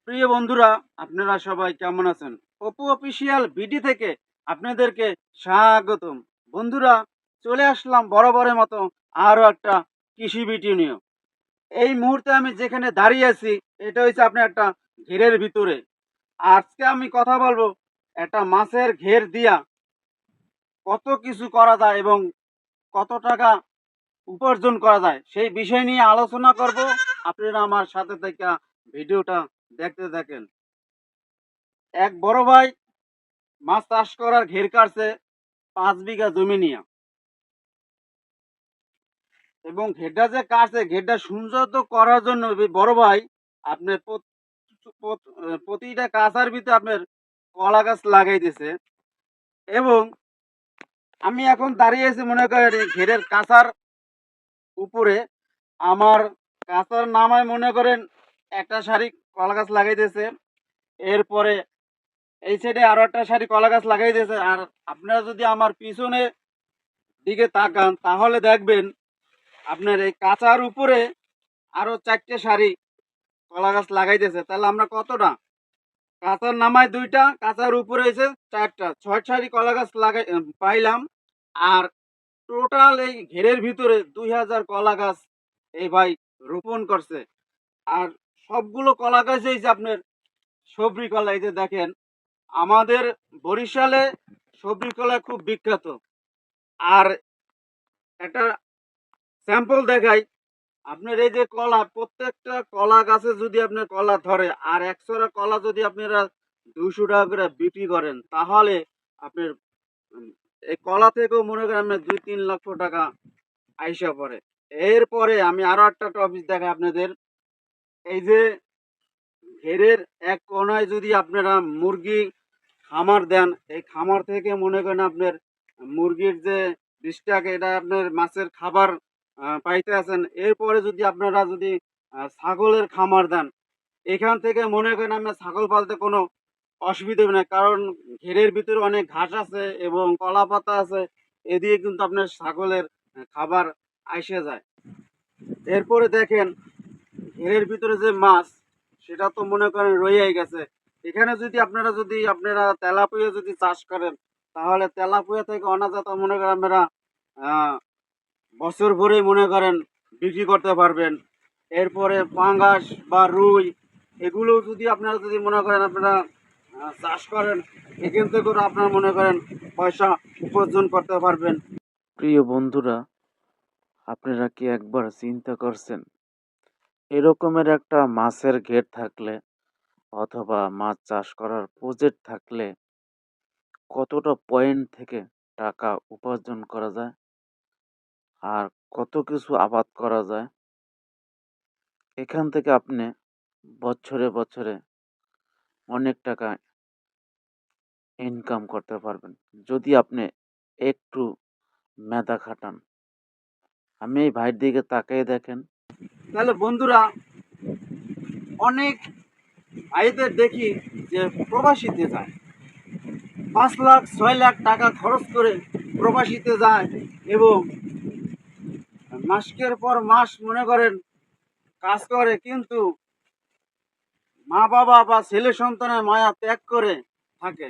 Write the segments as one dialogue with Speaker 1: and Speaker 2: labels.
Speaker 1: প্রিয় বন্ধুরা, আপনারা সবাই কেমন আছেন? অপু অফিসিয়াল বিডি থেকে আপনাদেরকে স্বাগতম। বন্ধুরা, চলে আসলাম বরাবরের মতো আরো একটা কৃষি ভিডিও নিয়ে। এই মুহূর্তে আমি যেখানে দাঁড়িয়ে আছি, এটা হচ্ছে আপনার একটা ঘেরের ভিতরে। আজকে আমি কথা বলবো একটা মাছের ঘের দিয়া কত কিছু করা যায় এবং কত টাকা উপার্জন করা যায় সেই বিষয় নিয়ে আলোচনা করব। আপনারা আমার সাথে থেকে ভিডিওটা দেখতে থাকেন। এক বড় ভাই মাছ চাষ করার ঘের কাটছে 5 বিঘা জমি নিয়ে, এবং ঘেরটা যে কাটছে ঘেরটা সুন্দর করার জন্য ওই বড় ভাই আপনার প্রতিটা কাঁচার ভিতরে আপনার কলা গাছ লাগাই দিছে। এবং আমি এখন দাঁড়িয়ে আছি মনে করেন এই ঘেরের কাঁচার উপরে। আমার কাঁচার নামায় মনে করেন একটা সারি কলা গাছ লাগাই দিয়েছে। এরপরে এই সাইডে আরো একটা সারি কলা গাছ লাগাই দিয়েছে। আর আপনারা যদি আমার পিছনে দিকে তাকান তাহলে দেখবেন আপনার এই কাঁচার উপরে আরো 4টে সারি কলা গাছ লাগাইতেছে। তাহলে আমরা কতটা, কাঁচার নামায় 2টা, কাঁচার উপরে এসে 4টা, 6 সারি কলা গাছ লাগাই পাইলাম। আর টোটাল এই ঘেরের ভিতরে 2000 কলা গাছ এই ভাই রোপণ করছে। আর সবগুলো কলা গাছ এই যে আপনার সবরি কলা। এই যে দেখেন, আমাদের বরিশালে সবরি কলা খুব বিখ্যাত। আর একটা স্যাম্পল দেখাই, আপনার এই যে কলা, প্রত্যেকটা কলা গাছে যদি আপনার কলা ধরে আর 100টা কলা যদি আপনারা 200 টাকা করে বিক্রি করেন, তাহলে আপনার উম, এই কলা থেকেও মনে করেন আপনার 2-3 লক্ষ টাকা আইসা পড়ে। এরপরে আমি আরো একটা টপিক দেখাই আপনাদের। এই যে ঘেরের এক কোনায় যদি আপনারা মুরগি খামার দেন, এই খামার থেকে মনে করেন আপনার মুরগির যে বিষটাকে এটা আপনার মাছের খাবার পাইতে আছেন। এরপরে যদি আপনারা যদি ছাগলের খামার দেন, এখান থেকে মনে করেন আপনার ছাগল পালতে কোনো অসুবিধা হবে না, কারণ ঘেরের ভিতরে অনেক ঘাস আছে এবং কলা পাতা আছে। এদিকে কিন্তু আপনার ছাগলের খাবার আইসে যায়। এরপরে দেখেন ঘেরের ভিতরে যে মাছ, সেটা তো মনে করেন রয়েই গেছে। এখানে যদি আপনারা তেলাপুয়া যদি চাষ করেন, তাহলে তেলাপুয়া থেকে অনাজাত মনে করেন আপনারা আহ, বছর ভরে মনে করেন বিক্রি করতে পারবেন। এরপরে পাঙ্গাস বা রুই, এগুলো যদি আপনারা যদি মনে করেন আপনারা চাষ করেন, এখান থেকে আপনারা মনে করেন পয়সা উপার্জন করতে পারবেন।
Speaker 2: প্রিয় বন্ধুরা, আপনারা কি একবার চিন্তা করছেন এরকমের একটা মাছের ঘের থাকলে অথবা মাছ চাষ করার প্রজেক্ট থাকলে কতটা পয়েন্ট থেকে টাকা উপার্জন করা যায় আর কত কিছু আবাদ করা যায়? এখান থেকে আপনি বছরে বছরে অনেক টাকা ইনকাম করতে পারবেন যদি আপনি একটু মেধা খাটান। আমি এই ভাইয়ের দিকে তাকিয়ে দেখেন।
Speaker 1: তাহলে বন্ধুরা, অনেক ভাইদের দেখি যে প্রবাসীতে যায়, 5 লাখ 6 লাখ টাকা খরচ করে প্রবাসীতে যায় এবং মাসের পর মাস মনে করেন কাজ করে, কিন্তু মা বাবা বা ছেলে সন্তানের মায়া ত্যাগ করে থাকে।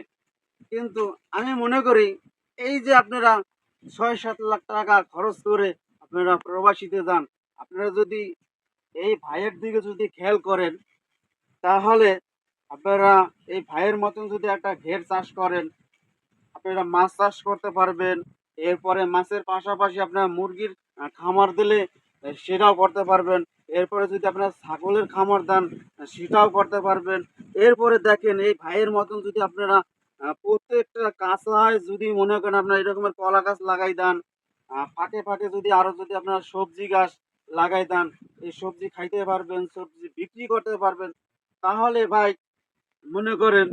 Speaker 1: কিন্তু আমি মনে করি এই যে আপনারা 6-7 লাখ টাকা খরচ করে আপনারা প্রবাসীতে যান, আপনারা যদি এই ভাইয়ের দিকে যদি খেয়াল করেন, তাহলে আপনারা এই ভাইয়ের মতন যদি একটা ঘের চাষ করেন, আপনারা মাছ চাষ করতে পারবেন। এরপরে মাছের পাশাপাশি আপনার মুরগির খামার দিলে সেটাও করতে পারবেন। এরপরে যদি আপনার ছাগলের খামার দেন, সেটাও করতে পারবেন। এরপরে দেখেন এই ভাইয়ের মতন যদি আপনারা প্রত্যেকটা কাঁচায় যদি মনে করেন আপনার এরকমের কলা গাছ লাগাই দেন, ফাঁকে ফাঁকে যদি আরো যদি আপনার সবজি গাছ লাগাই দেন, এই সবজি খাইতে পারবেন, সবজি বিক্রি করতে পারবেন। তাহলে ভাই মনে করেন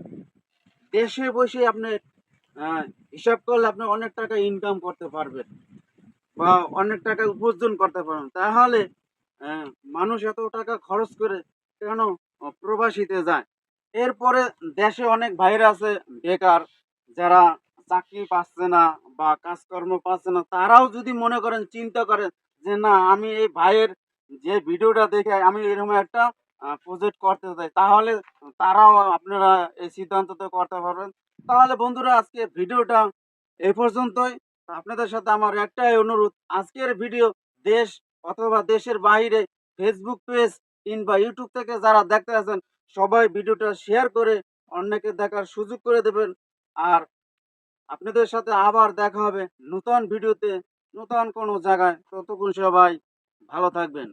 Speaker 1: দেশে বসে আপনি আহ, হিসাব করলে আপনি অনেক টাকা ইনকাম করতে পারবেন বা অনেক টাকা উপার্জন করতে পারবেন। তাহলে আহ, মানুষ এত টাকা খরচ করে কেন প্রবাসীতে যায়? এরপরে দেশে অনেক ভাইরা আছে বেকার, যারা চাকরি পাচ্ছে না বা কাজকর্ম পাচ্ছে না, তারাও যদি মনে করেন চিন্তা করেন যে না, আমি এই ভাইয়ের যে ভিডিওটা দেখে আমি এরকম একটা প্রজেক্ট করতে চায়, তাহলে তারাও আপনারা এই সিদ্ধান্ততে করতে পারবেন। তাহলে বন্ধুরা, আজকে ভিডিওটা এই পর্যন্তই। আপনাদের সাথে আমার একটাই অনুরোধ, আজকের ভিডিও দেশ অথবা দেশের বাইরে ফেসবুক পেজ কিংবা ইউটিউব থেকে যারা দেখতে আছেন, সবাই ভিডিওটা শেয়ার করে অন্যকে দেখার সুযোগ করে দেবেন। আর আপনাদের সাথে আবার দেখা হবে নতুন ভিডিওতে, নতুন কোনো জায়গায়। ততক্ষণ সবাই ভালো থাকবেন।